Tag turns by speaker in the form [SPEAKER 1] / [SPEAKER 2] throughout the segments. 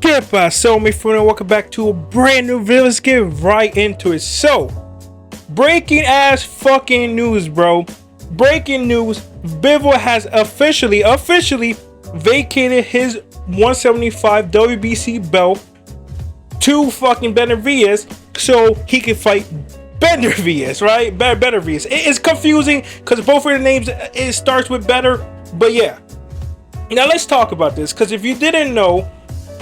[SPEAKER 1] ¿Qué pasó, my friend? Welcome back to a brand new video. Let's get right into it. So, breaking ass fucking news, bro. Breaking news. Bivol has officially vacated his 175 WBC belt to fucking Benavidez so he can fight Beterbiev, right? Beterbiev. It's confusing because both of the names, it starts with better, but yeah. Now let's talk about this, because if you didn't know,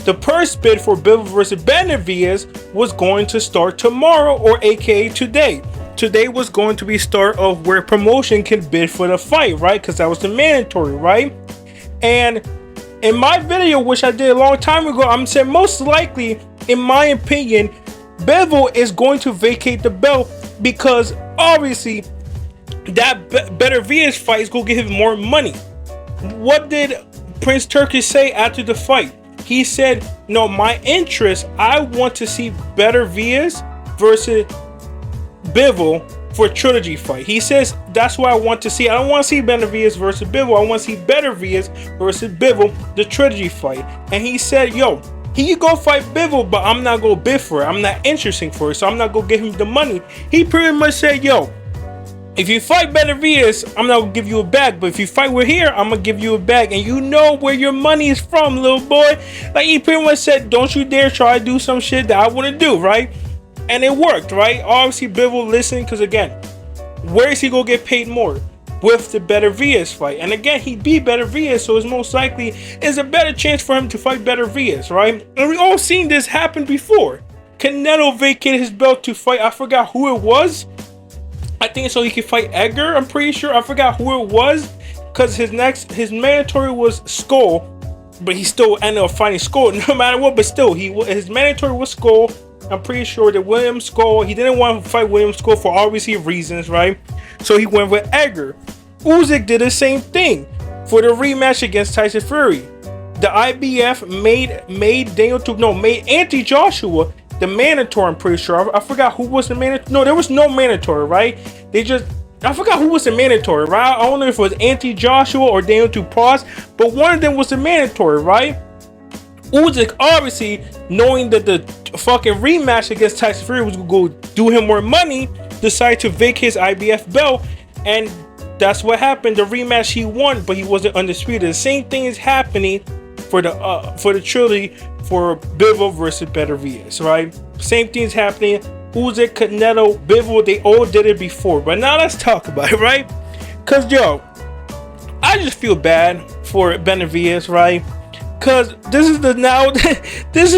[SPEAKER 1] the purse bid for Bivol versus Benavidez was going to start tomorrow, or aka today. Today was going to be start of where promotion can bid for the fight, right? Because that was the mandatory, right? And in my video, which I did a long time ago, I'm saying most likely, in my opinion, Bivol is going to vacate the belt because obviously that Beterbiev fight is going to give him more money. What did Prince Turkish say after the fight? He said, no, my interest, I want to see Beterbiev versus Bivol for a trilogy fight. He says, that's what I want to see. I don't want to see Benavidez versus Bivol. I want to see Beterbiev versus Bivol, the trilogy fight. And he said, yo, he could go fight Bivol, but I'm not going to bid for it. I'm not interested for it, so I'm not going to give him the money. He pretty much said, yo, if you fight Benavidez, I'm not going to give you a bag. But if you fight with here, I'm going to give you a bag. And you know where your money is from, little boy. Like, he pretty much said, don't you dare try to do some shit that I want to do, right? And it worked, right? Obviously, Bivol listened, because again, where is he going to get paid more? With the Beterbiev fight. And again, he beat Beterbiev, so it's most likely is a better chance for him to fight Beterbiev, right? And we all seen this happen before. Canelo vacated his belt to fight, I forgot who it was. I think so he could fight Edgar, I'm pretty sure. I forgot who it was, because his mandatory was Skull, but he still ended up fighting Skull no matter what. But still, his mandatory was Skull. I'm pretty sure that William Skull, he didn't want to fight William Skull for obviously reasons, right? So he went with Edgar. Usyk did the same thing for the rematch against Tyson Fury. The IBF made Anthony Joshua the mandatory, I'm pretty sure. I forgot who was the mandatory. No, there was no mandatory, right? I forgot who was the mandatory, right? I don't know if it was Anthony Joshua or Daniel Dupas, but one of them was the mandatory, right? Usyk, obviously, knowing that the fucking rematch against Tyson Fury was going to do him more money, decided to vacate his IBF belt, and that's what happened. The rematch he won, but he wasn't undisputed. The same thing is happening for the trilogy for Bivol versus Beterbiev, right? Same thing is happening. Usyk, Canelo, Bivol, they all did it before. But now let's talk about it, right? Cause yo, I just feel bad for Benavidez, right? Cause this is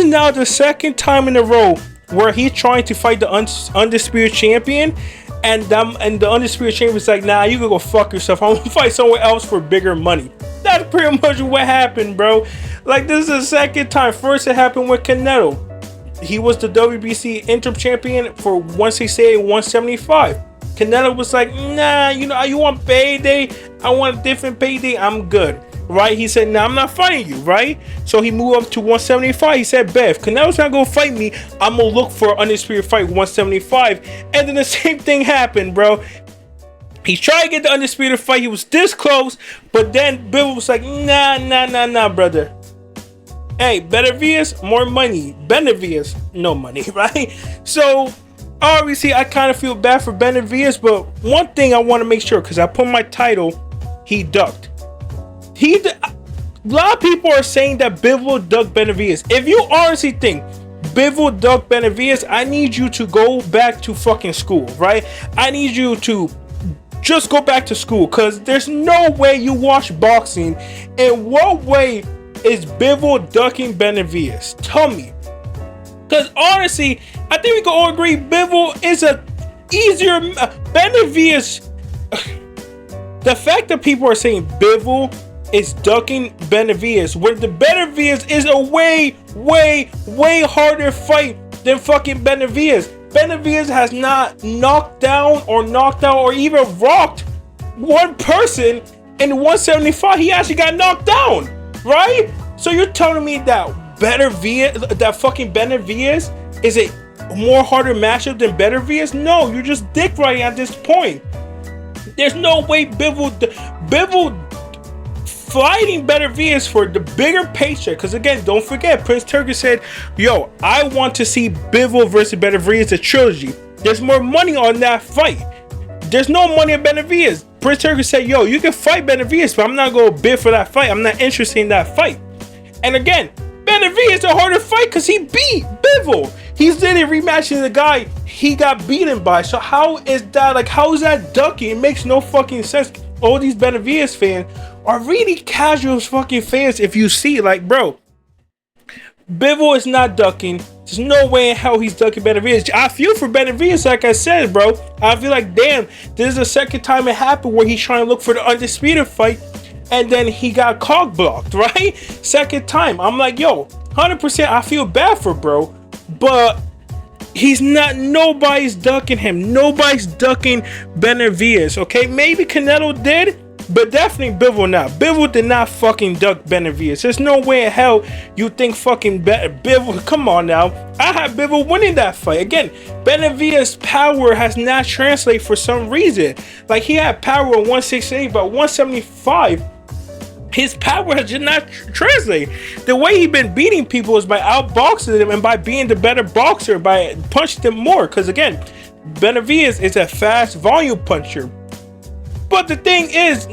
[SPEAKER 1] now the second time in a row where he's trying to fight the undisputed champion, and the undisputed champion is like, nah, you can go fuck yourself. I'm gonna fight somewhere else for bigger money. That's pretty much what happened, bro. Like, this is the second time. First, it happened with Canelo. He was the WBC interim champion for 168 and 175. Canelo was like, nah, you want payday? I want a different payday. I'm good, right? He said, nah, I'm not fighting you, right? So he moved up to 175. He said, Bev, Canelo's not gonna fight me. I'm gonna look for an undisputed fight 175. And then the same thing happened, bro. He tried to get the undisputed fight. He was this close, but then Bivol was like, nah, brother. Hey, Beterbiev, more money. Benavidez, no money, right? So, obviously, I kind of feel bad for Benavidez, but one thing I want to make sure, because I put my title, he ducked. A lot of people are saying that Bivol ducked Benavidez. If you honestly think Bivol ducked Benavidez, I need you to go back to fucking school, right? I need you to just go back to school, because there's no way you watch boxing. In what way is Bivol ducking Benavidez? Tell me. Because honestly, I think we can all agree Bivol is a easier Benavidez. The fact that people are saying Bivol is ducking Benavidez, when the Benavidez is a way harder fight than fucking Benavidez. Benavidez has not knocked down or even rocked one person in 175. He actually got knocked down, right? So you're telling me that fucking Benavidez is a more harder matchup than Beterbiev? No, you're just dick riding at this point. There's no way Bivol fighting Beterbiev for the bigger paycheck. Because again, don't forget, Prince Turkish said, yo, I want to see Bivol versus Beterbiev, a trilogy. There's more money on that fight. There's no money on Benavidez. Prince Turkish said, yo, you can fight Benavidez, but I'm not going to bid for that fight. I'm not interested in that fight. And again, Benavidez is a harder fight because he beat Bivol. He's literally rematching the guy he got beaten by. So how is that, like, how is that ducking? It makes no fucking sense. All these Benavidez fans are really casual fucking fans. If you see, like, bro, Bivol is not ducking. There's no way in hell he's ducking Benavidez. I feel for Benavidez, like I said, bro. I feel like, damn, this is the second time it happened where he's trying to look for the undisputed fight, and then he got cock blocked, right? Second time. I'm like, yo, 100%, I feel bad for bro, but he's not, nobody's ducking him. Nobody's ducking Benavidez, okay? Maybe Canelo did, but definitely Bivol not. Bivol did not fucking duck Benavidez. There's no way in hell you think fucking Bivol, come on now. I had Bivol winning that fight. Again, Benavidez's power has not translated for some reason. Like, he had power at 168, but 175, his power has just not translated. The way he been beating people is by outboxing them and by being the better boxer, by punching them more. Because again, Benavidez is a fast volume puncher. But the thing is,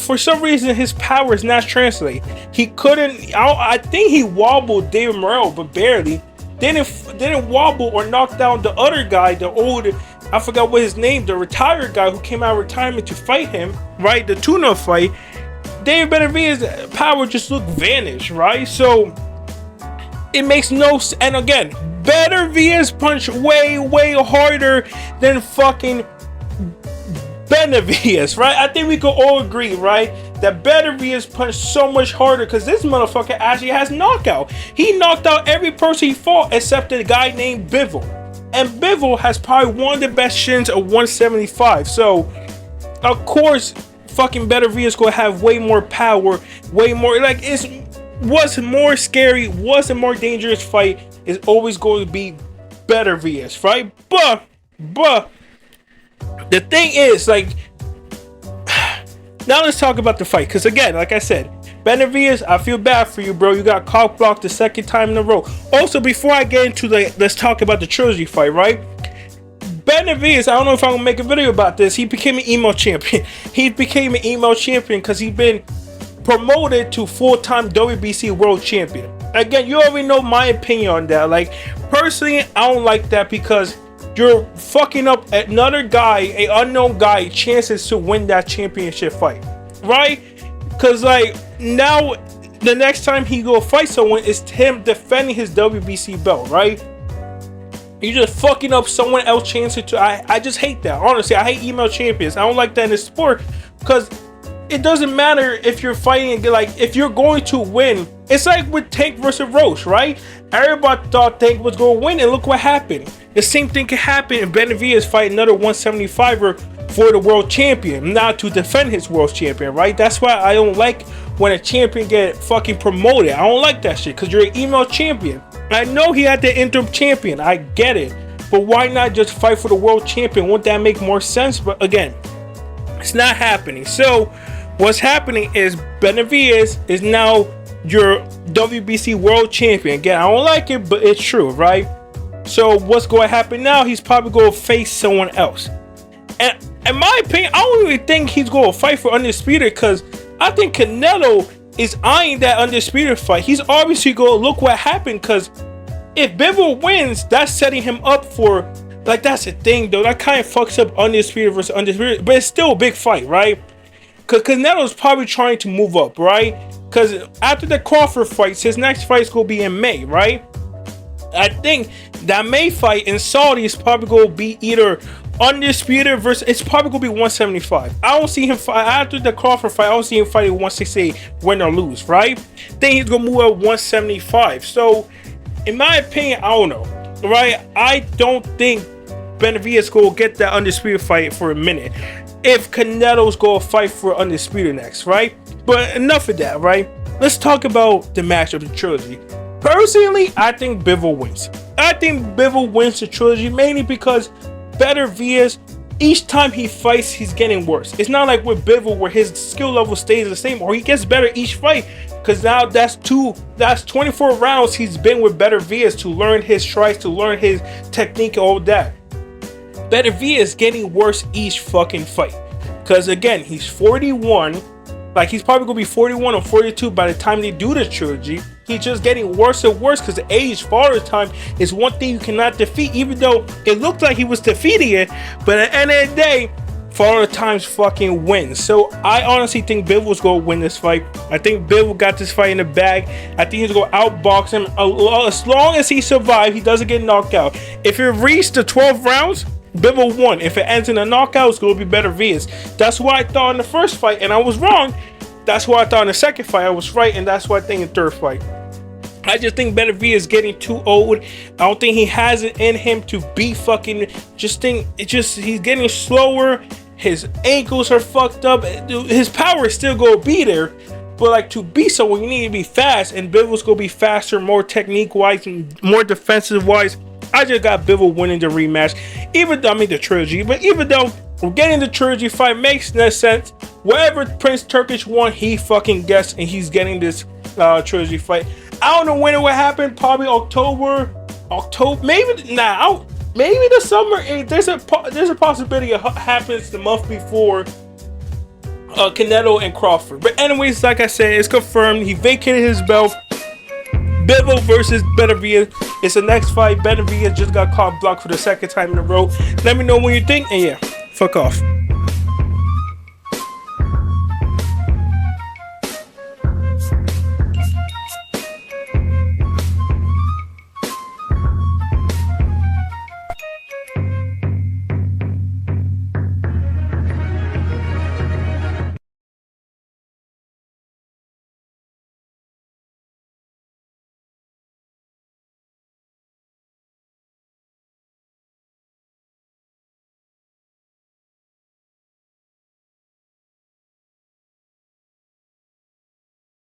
[SPEAKER 1] for some reason, his power is not translating. He couldn't. I think he wobbled David Morrell, but barely. Didn't wobble or knock down the other guy, the old, I forgot what his name, the retired guy who came out of retirement to fight him, right? The tune-up fight. David Benavidez's power just looked vanished, right? So it makes no sense. And again, Benavidez punch way harder than fucking Benavidez, right? I think we could all agree, right, that Benavidez punched so much harder because this motherfucker actually has knockout. He knocked out every person he fought except a guy named Bivol. And Bivol has probably one of the best shins of 175. So, of course, fucking Benavidez gonna have way more power, way more, like, it's what's more scary, what's a more dangerous fight is always going to be Benavidez, right? But the thing is, like, now let's talk about the fight. Because again, like I said, Benavidez, I feel bad for you, bro. You got cock blocked the second time in a row. Also, before I get into let's talk about the trilogy fight, right? Benavidez, I don't know if I'm gonna make a video about this. He became an emo champion. He became an emo champion because he's been promoted to full-time WBC world champion. Again, you already know my opinion on that. Like, personally, I don't like that because you're fucking up another guy, an unknown guy, chances to win that championship fight, right? Because, like, now the next time he go fight someone is him defending his WBC belt, right? You're just fucking up someone else's chances to. I just hate that. Honestly, I hate email champions. I don't like that in the sport because it doesn't matter if you're fighting, like, if you're going to win. It's like with Tank versus Roche, right? Everybody thought Tank was going to win, and look what happened. The same thing could happen if Benavidez fight another 175er for the world champion, not to defend his world champion, right? That's why I don't like when a champion get fucking promoted. I don't like that shit because you're an email champion. I know he had the interim champion. I get it. But why not just fight for the world champion? Wouldn't that make more sense? But again, it's not happening. So what's happening is Benavidez is now your WBC world champion. Again, I don't like it, but it's true, right? So what's going to happen now? He's probably going to face someone else. And in my opinion, I don't really think he's going to fight for Undisputed because I think Canelo is eyeing that Undisputed fight. He's obviously going to look what happened because if Bivol wins, that's setting him up for, like, that's the thing, though. That kind of fucks up Undisputed versus Undisputed, but it's still a big fight, right? Because Canelo's probably trying to move up, right? Because after the Crawford fights, his next fight is going to be in May, right? I think that May fight in Saudi is probably going to be either Undisputed versus, it's probably going to be 175. I don't see him fight after the Crawford fight. I don't see him fighting 168, win or lose, right? Then he's going to move up 175. So, in my opinion, I don't know, right? I don't think Benavidez going to get that Undisputed fight for a minute if Canelo's going to fight for Undisputed next, right? But enough of that, right? Let's talk about the match of the trilogy. Personally, I think Bivol wins. I think Bivol wins the trilogy mainly because Beterbiev each time he fights, he's getting worse. It's not like with Bivol where his skill level stays the same, or he gets better each fight. Because now that's 24 rounds he's been with Beterbiev to learn his strikes, to learn his technique, all that. Beterbiev is getting worse each fucking fight. Because again, he's 41. Like, he's probably going to be 41 or 42 by the time they do the trilogy. He's just getting worse and worse because age, father time is one thing you cannot defeat. Even though it looked like he was defeating it, but at the end of the day, father times fucking wins. So I honestly think Bivol's going to win this fight. I think Bivol got this fight in the bag. I think he's going to outbox him. As long as he survives, he doesn't get knocked out. If it reaches the 12 rounds, Bivol won. If it ends in a knockout, it's going to be Benavidez. That's what I thought in the first fight, and I was wrong. That's what I thought in the second fight, I was right, and that's what I think in the third fight. I just think Benavidez is getting too old. I don't think he has it in him to be fucking. He's getting slower. His ankles are fucked up. His power is still going to be there, but like, to be someone, you need to be fast, and Bivol's going to be faster, more technique-wise, and more defensive-wise. I just got Bivol winning the rematch, the trilogy. But even though we're getting the trilogy fight, makes no sense. Whatever Prince Turkish won, he fucking gets, and he's getting this trilogy fight. I don't know when it will happen. Probably October, maybe now. Maybe the summer. There's a possibility it happens the month before Canelo and Crawford. But anyways, like I said, it's confirmed. He vacated his belt. Bivol versus Beterbiev. It's the next fight. Beterbiev just got caught blocked for the second time in a row. Let me know what you think. And yeah, fuck off.